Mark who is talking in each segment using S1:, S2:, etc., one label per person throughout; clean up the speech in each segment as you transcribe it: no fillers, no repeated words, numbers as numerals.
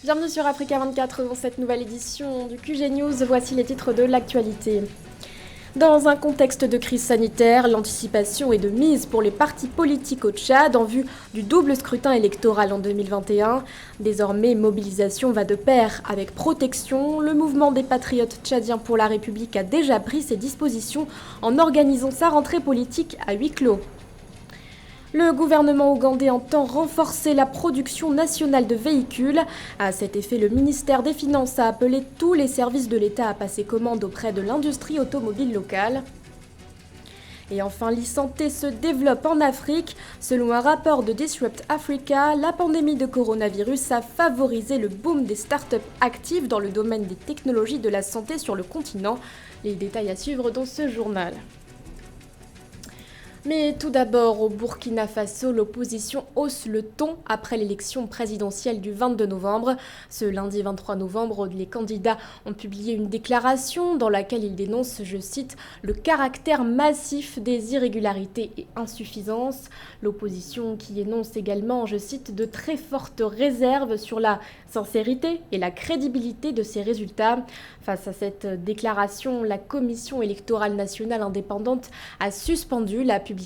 S1: Bienvenue sur Africa 24 dans cette nouvelle édition du QG News. Voici les titres de l'actualité. Dans un contexte de crise sanitaire, l'anticipation est de mise pour les partis politiques au Tchad en vue du double scrutin électoral en 2021. Désormais, mobilisation va de pair avec protection. Le mouvement des patriotes tchadiens pour la République a déjà pris ses dispositions en organisant sa rentrée politique à huis clos. Le gouvernement ougandais entend renforcer la production nationale de véhicules. À cet effet, le ministère des Finances a appelé tous les services de l'État à passer commande auprès de l'industrie automobile locale. Et enfin, l'e-santé se développe en Afrique. Selon un rapport de Disrupt Africa, la pandémie de coronavirus a favorisé le boom des startups actives dans le domaine des technologies de la santé sur le continent. Les détails à suivre dans ce journal. Mais tout d'abord, au Burkina Faso, l'opposition hausse le ton après l'élection présidentielle du 22 novembre. Ce lundi 23 novembre, les candidats ont publié une déclaration dans laquelle ils dénoncent, je cite, « le caractère massif des irrégularités et insuffisances ». L'opposition qui énonce également, je cite, « de très fortes réserves sur la sincérité et la crédibilité de ces résultats ». Face à cette déclaration, la Commission électorale nationale indépendante a suspendu la publication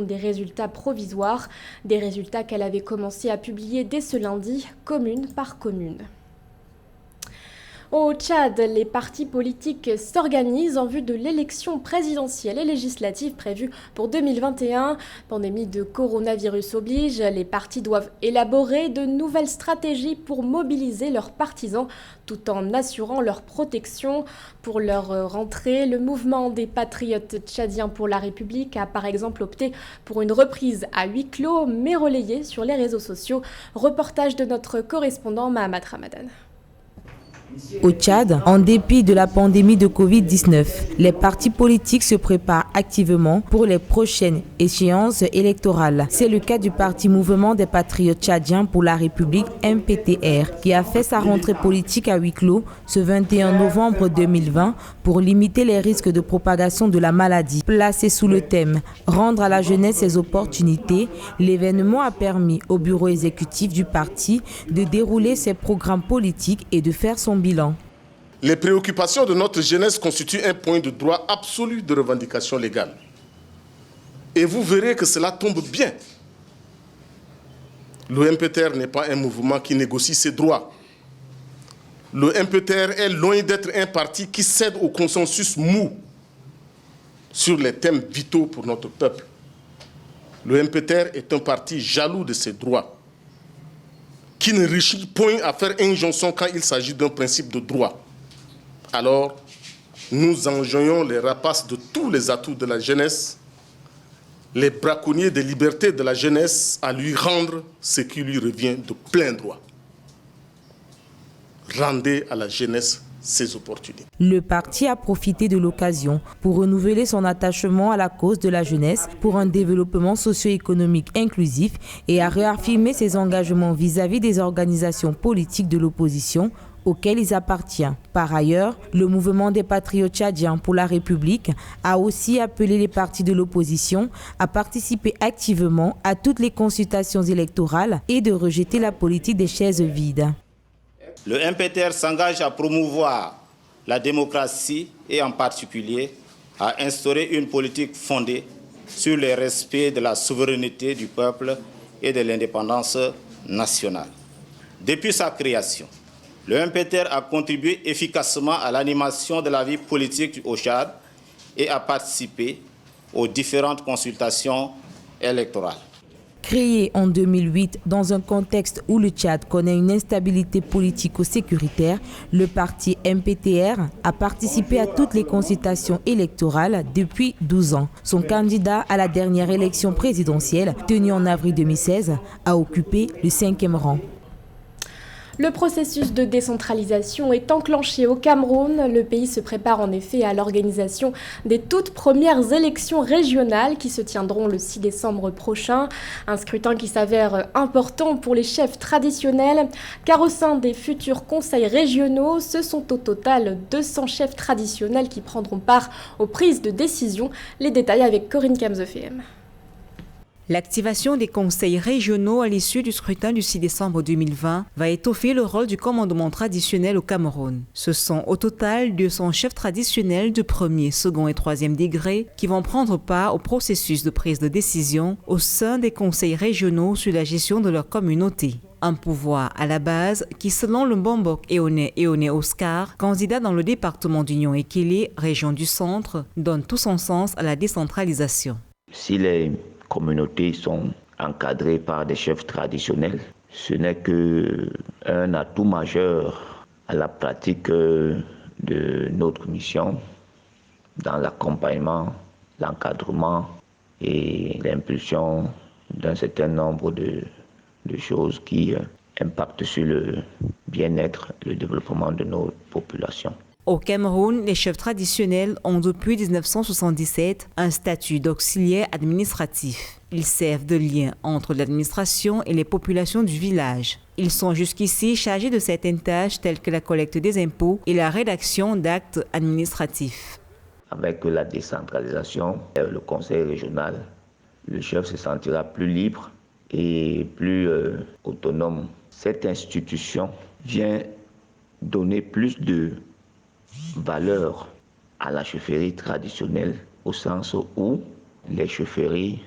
S1: des résultats provisoires, des résultats qu'elle avait commencé à publier dès ce lundi, commune par commune. Au Tchad, les partis politiques s'organisent en vue de l'élection présidentielle et législative prévue pour 2021. Pandémie de coronavirus oblige, les partis doivent élaborer de nouvelles stratégies pour mobiliser leurs partisans tout en assurant leur protection. Pour leur rentrée, le mouvement des patriotes tchadiens pour la République a par exemple opté pour une reprise à huis clos mais relayée sur les réseaux sociaux. Reportage de notre correspondant Mahamat Ramadan.
S2: Au Tchad, en dépit de la pandémie de Covid-19, les partis politiques se préparent activement pour les prochaines échéances électorales. C'est le cas du parti Mouvement des Patriotes Tchadiens pour la République MPTR qui a fait sa rentrée politique à huis clos ce 21 novembre 2020 pour limiter les risques de propagation de la maladie. Placé sous le thème « Rendre à la jeunesse ses opportunités », l'événement a permis au bureau exécutif du parti de dérouler ses programmes politiques et de faire son bilan.
S3: Les préoccupations de notre jeunesse constituent un point de droit absolu de revendication légale. Et vous verrez que cela tombe bien. Le MPTR n'est pas un mouvement qui négocie ses droits. Le MPTR est loin d'être un parti qui cède au consensus mou sur les thèmes vitaux pour notre peuple. Le MPTR est un parti jaloux de ses droits, qui ne réussit point à faire injonction quand il s'agit d'un principe de droit. Alors, nous enjoignons les rapaces de tous les atouts de la jeunesse, les braconniers des libertés de la jeunesse, à lui rendre ce qui lui revient de plein droit. Rendez à la jeunesse ses opportunités.
S2: Le parti a profité de l'occasion pour renouveler son attachement à la cause de la jeunesse pour un développement socio-économique inclusif et a réaffirmé ses engagements vis-à-vis des organisations politiques de l'opposition auxquelles il appartient. Par ailleurs, le mouvement des patriotes tchadiens pour la République a aussi appelé les partis de l'opposition à participer activement à toutes les consultations électorales et de rejeter la politique des chaises vides.
S4: Le MPTR s'engage à promouvoir la démocratie et en particulier à instaurer une politique fondée sur le respect de la souveraineté du peuple et de l'indépendance nationale. Depuis sa création, le MPTR a contribué efficacement à l'animation de la vie politique au Tchad et a participé aux différentes consultations électorales.
S2: Créé en 2008 dans un contexte où le Tchad connaît une instabilité politico-sécuritaire, le parti MPTR a participé à toutes les consultations électorales depuis 12 ans. Son candidat à la dernière élection présidentielle, tenue en avril 2016, a occupé le 5e rang.
S1: Le processus de décentralisation est enclenché au Cameroun. Le pays se prépare en effet à l'organisation des toutes premières élections régionales qui se tiendront le 6 décembre prochain. Un scrutin qui s'avère important pour les chefs traditionnels, car au sein des futurs conseils régionaux, ce sont au total 200 chefs traditionnels qui prendront part aux prises de décision. Les détails avec Corinne Kamzefem.
S5: L'activation des conseils régionaux à l'issue du scrutin du 6 décembre 2020 va étoffer le rôle du commandement traditionnel au Cameroun. Ce sont au total 200 chefs traditionnels de premier, second et troisième degré qui vont prendre part au processus de prise de décision au sein des conseils régionaux sur la gestion de leur communauté. Un pouvoir à la base qui, selon le Mbombok Eone Oscar, candidat dans le département d'Union Ekele, région du centre, donne tout son sens à la décentralisation.
S6: Si les communautés sont encadrées par des chefs traditionnels, ce n'est qu'un atout majeur à la pratique de notre mission dans l'accompagnement, l'encadrement et l'impulsion d'un certain nombre de choses qui impactent sur le bien-être et le développement de nos populations.
S5: Au Cameroun, les chefs traditionnels ont depuis 1977 un statut d'auxiliaire administratif. Ils servent de lien entre l'administration et les populations du village. Ils sont jusqu'ici chargés de certaines tâches telles que la collecte des impôts et la rédaction d'actes administratifs.
S6: Avec la décentralisation, le conseil régional, le chef se sentira plus libre et plus autonome. Cette institution vient donner plus de valeur à la chefferie traditionnelle au sens où les chefferies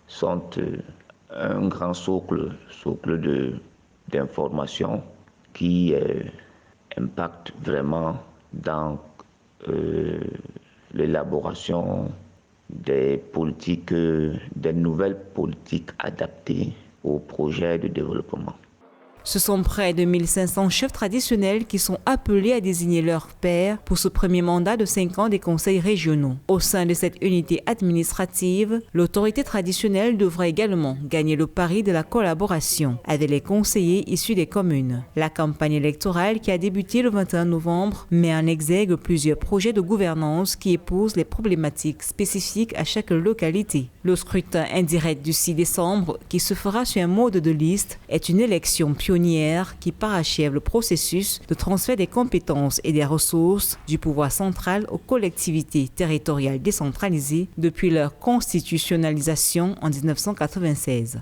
S6: sont un grand socle d'informations qui impactent vraiment dans l'élaboration des politiques, des nouvelles politiques adaptées aux projets de développement.
S5: Ce sont près de 1500 chefs traditionnels qui sont appelés à désigner leurs pairs pour ce premier mandat de 5 ans des conseils régionaux. Au sein de cette unité administrative, l'autorité traditionnelle devra également gagner le pari de la collaboration avec les conseillers issus des communes. La campagne électorale qui a débuté le 21 novembre met en exergue plusieurs projets de gouvernance qui épousent les problématiques spécifiques à chaque localité. Le scrutin indirect du 6 décembre, qui se fera sur un mode de liste, est une élection pionnière qui parachève le processus de transfert des compétences et des ressources du pouvoir central aux collectivités territoriales décentralisées depuis leur constitutionnalisation en 1996.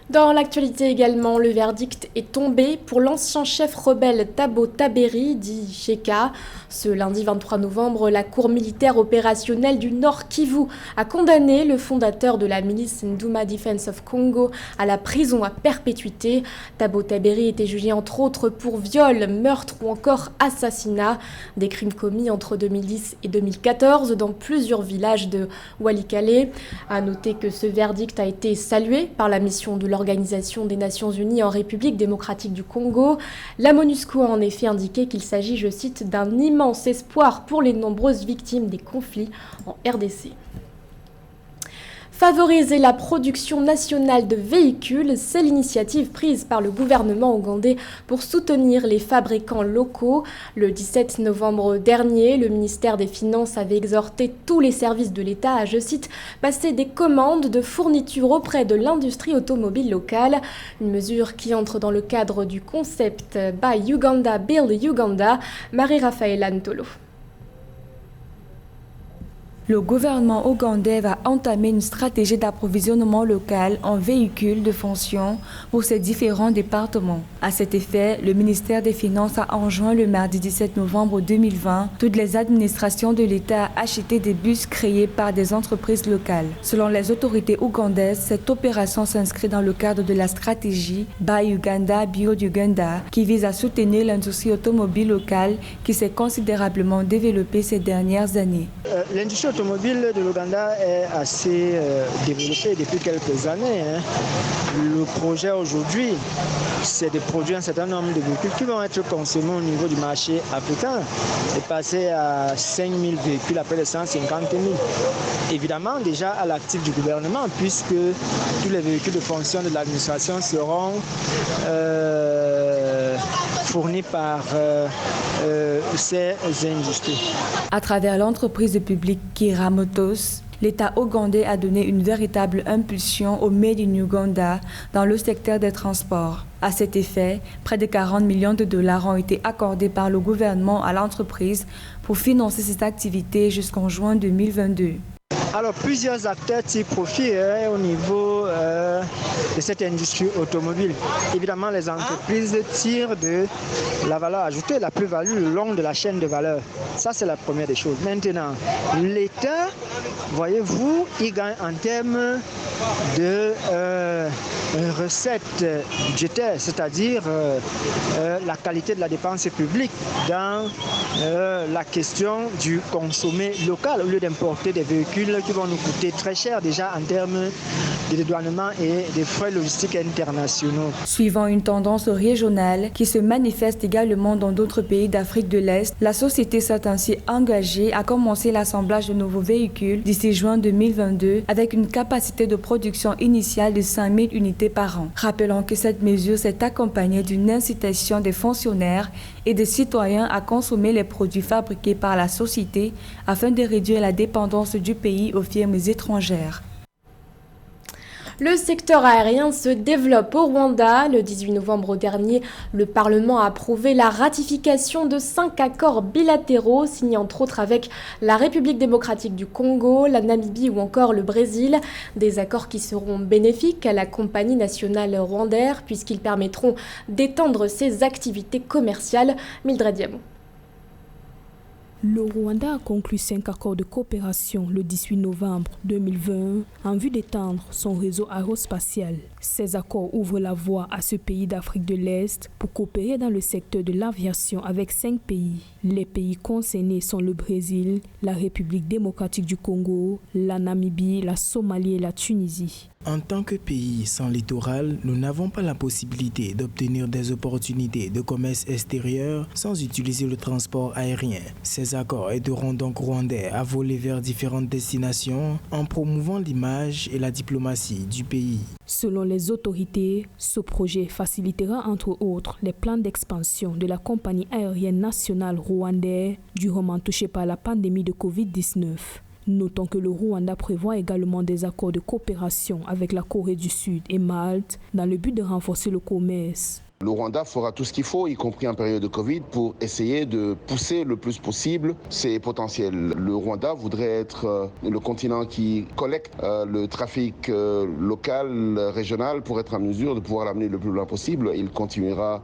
S1: Dans l'actualité également, le verdict est tombé pour l'ancien chef rebelle Thabo Taberi, dit Cheka. Ce lundi 23 novembre, la Cour militaire opérationnelle du Nord Kivu a condamné le fondateur de la milice Nduma Defense of Congo à la prison à perpétuité. Thabo Taberi était jugé entre autres pour viol, meurtre ou encore assassinat. Des crimes commis entre 2010 et 2014 dans plusieurs villages de Walikale. À noter que ce verdict a été salué par la mission de l'Organisation des Nations Unies en République démocratique du Congo. La MONUSCO a en effet indiqué qu'il s'agit, je cite, d'un immense espoir pour les nombreuses victimes des conflits en RDC. Favoriser la production nationale de véhicules, c'est l'initiative prise par le gouvernement ougandais pour soutenir les fabricants locaux. Le 17 novembre dernier, le ministère des Finances avait exhorté tous les services de l'État à, je cite, passer des commandes de fournitures auprès de l'industrie automobile locale. Une mesure qui entre dans le cadre du concept Buy Uganda, Build Uganda. Marie-Raphaël Ntolo.
S7: Le gouvernement ougandais va entamer une stratégie d'approvisionnement local en véhicules de fonction pour ses différents départements. À cet effet, le ministère des Finances a enjoint le mardi 17 novembre 2020 toutes les administrations de l'État à acheter des bus créés par des entreprises locales. Selon les autorités ougandaises, cette opération s'inscrit dans le cadre de la stratégie Buy Uganda, Build Uganda, qui vise à soutenir l'industrie automobile locale qui s'est considérablement développée ces dernières années.
S8: L'industrie automobile de l'Ouganda est assez développée depuis quelques années. Le projet aujourd'hui, c'est de produire un certain nombre de véhicules qui vont être consommés au niveau du marché africain et passer à 5 000 véhicules après les 150 000. Évidemment, déjà à l'actif du gouvernement, puisque tous les véhicules de fonction de l'administration seront fournis par ces industries.
S7: À travers l'entreprise publique Kira Motors, l'État ougandais a donné une véritable impulsion au Made in Uganda dans le secteur des transports. À cet effet, près de 40 millions de dollars ont été accordés par le gouvernement à l'entreprise pour financer cette activité jusqu'en juin 2022.
S8: Alors, plusieurs acteurs tirent profit au niveau de cette industrie automobile. Évidemment, les entreprises tirent de la valeur ajoutée, la plus-value le long de la chaîne de valeur. Ça, c'est la première des choses. Maintenant, l'État, voyez-vous, il gagne en termes de recettes budgétaires, c'est-à-dire la qualité de la dépense publique dans la question du consommé local, au lieu d'importer des véhicules qui vont nous coûter très cher déjà en termes de dédouanement et des frais logistiques internationaux.
S7: Suivant une tendance régionale qui se manifeste également dans d'autres pays d'Afrique de l'Est, la société s'est ainsi engagée à commencer l'assemblage de nouveaux véhicules d'ici juin 2022 avec une capacité de production initiale de 5 000 unités par an. Rappelons que cette mesure s'est accompagnée d'une incitation des fonctionnaires et des citoyens à consommer les produits fabriqués par la société afin de réduire la dépendance du pays aux firmes étrangères.
S1: Le secteur aérien se développe au Rwanda. Le 18 novembre dernier, le Parlement a approuvé la ratification de 5 accords bilatéraux signés entre autres avec la République démocratique du Congo, la Namibie ou encore le Brésil. Des accords qui seront bénéfiques à la compagnie nationale rwandaise puisqu'ils permettront d'étendre ses activités commerciales. Mildred Diamond.
S9: Le Rwanda a conclu 5 accords de coopération le 18 novembre 2020 en vue d'étendre son réseau aérospatial. Ces accords ouvrent la voie à ce pays d'Afrique de l'Est pour coopérer dans le secteur de l'aviation avec 5 pays. Les pays concernés sont le Brésil, la République démocratique du Congo, la Namibie, la Somalie et la Tunisie.
S10: En tant que pays sans littoral, nous n'avons pas la possibilité d'obtenir des opportunités de commerce extérieur sans utiliser le transport aérien. Ces accords aideront donc Rwandais à voler vers différentes destinations en promouvant l'image et la diplomatie du pays.
S9: Selon les autorités, ce projet facilitera entre autres les plans d'expansion de la compagnie aérienne nationale rwandaise durement touchée par la pandémie de Covid-19. Notons que le Rwanda prévoit également des accords de coopération avec la Corée du Sud et Malte dans le but de renforcer le commerce.
S11: Le Rwanda fera tout ce qu'il faut, y compris en période de Covid, pour essayer de pousser le plus possible ses potentiels. Le Rwanda voudrait être le continent qui collecte le trafic local, régional, pour être en mesure de pouvoir l'amener le plus loin possible. Il continuera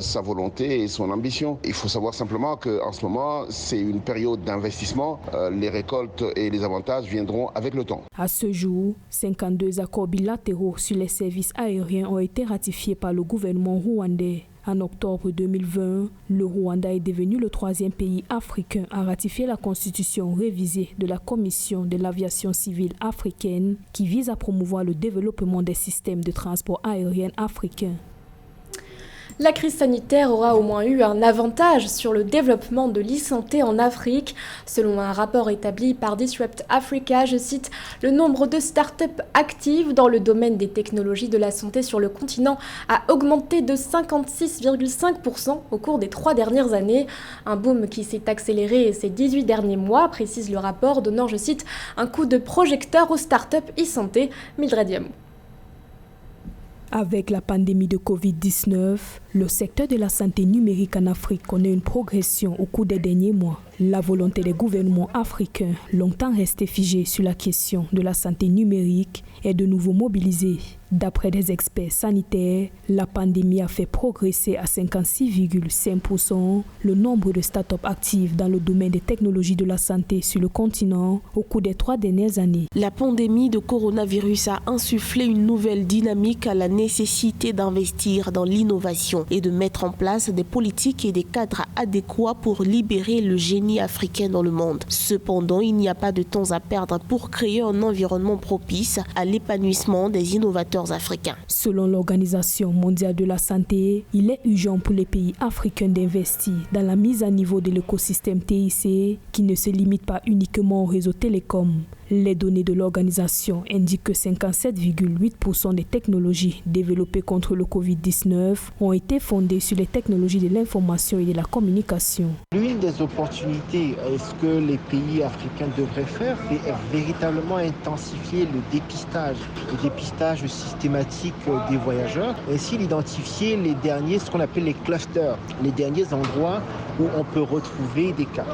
S11: sa volonté et son ambition. Il faut savoir simplement qu'en ce moment, c'est une période d'investissement. Les récoltes et les avantages viendront avec le temps.
S9: À ce jour, 52 accords bilatéraux sur les services aériens ont été ratifiés par le gouvernement rwandais. En octobre 2020, le Rwanda est devenu le 3e pays africain à ratifier la constitution révisée de la Commission de l'aviation civile africaine qui vise à promouvoir le développement des systèmes de transport aérien africains.
S1: La crise sanitaire aura au moins eu un avantage sur le développement de l'e-santé en Afrique. Selon un rapport établi par Disrupt Africa, je cite, le nombre de startups actives dans le domaine des technologies de la santé sur le continent a augmenté de 56,5% au cours des 3 dernières années. Un boom qui s'est accéléré ces 18 derniers mois, précise le rapport, donnant, je cite, un coup de projecteur aux startups e-santé. Mildred Diamond.
S9: Avec la pandémie de Covid-19, le secteur de la santé numérique en Afrique connaît une progression au cours des derniers mois. La volonté des gouvernements africains, longtemps restés figés sur la question de la santé numérique, est de nouveau mobilisée. D'après des experts sanitaires, la pandémie a fait progresser à 56,5% le nombre de startups actives dans le domaine des technologies de la santé sur le continent au cours des 3 dernières années.
S12: La pandémie de coronavirus a insufflé une nouvelle dynamique à la nécessité d'investir dans l'innovation et de mettre en place des politiques et des cadres adéquats pour libérer le génie africain dans le monde. Cependant, il n'y a pas de temps à perdre pour créer un environnement propice à l'épanouissement des innovateurs africains.
S9: Selon l'Organisation mondiale de la santé, il est urgent pour les pays africains d'investir dans la mise à niveau de l'écosystème TIC qui ne se limite pas uniquement au réseau télécom. Les données de l'organisation indiquent que 57,8% des technologies développées contre le Covid-19 ont été fondées sur les technologies de l'information et de la communication.
S8: L'une des opportunités, ce que les pays africains devraient faire, c'est véritablement intensifier le dépistage systématique des voyageurs, ainsi d'identifier les derniers, ce qu'on appelle les clusters, les derniers endroits
S13: où on peut retrouver des cas.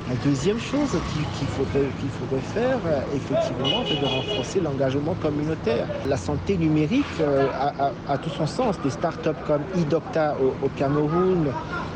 S13: La deuxième chose qu'il faudrait faire, effectivement, c'est de renforcer l'engagement communautaire. La santé numérique a tout son sens. Des startups comme eDocta au Cameroun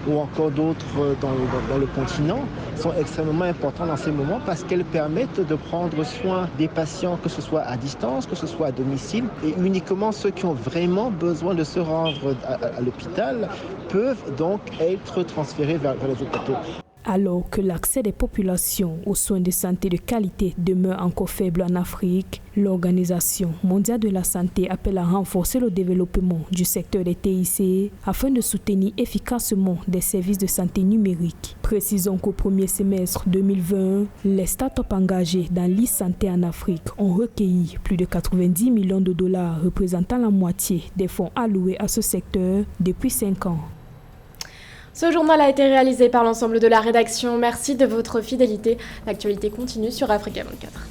S13: ou encore d'autres dans le continent sont extrêmement importants dans ces moments parce qu'elles permettent de prendre soin des patients, que ce soit à distance, que ce soit à domicile, et uniquement ceux qui ont vraiment besoin de se rendre à l'hôpital peuvent donc être transférés vers les hôpitaux.
S9: Alors que l'accès des populations aux soins de santé de qualité demeure encore faible en Afrique, l'Organisation mondiale de la santé appelle à renforcer le développement du secteur des TIC afin de soutenir efficacement des services de santé numérique. Précisons qu'au premier semestre 2020, les startups engagées dans l'e-santé en Afrique ont recueilli plus de 90 millions de dollars, représentant la moitié des fonds alloués à ce secteur depuis 5 ans.
S1: Ce journal a été réalisé par l'ensemble de la rédaction. Merci de votre fidélité. L'actualité continue sur Africa 24.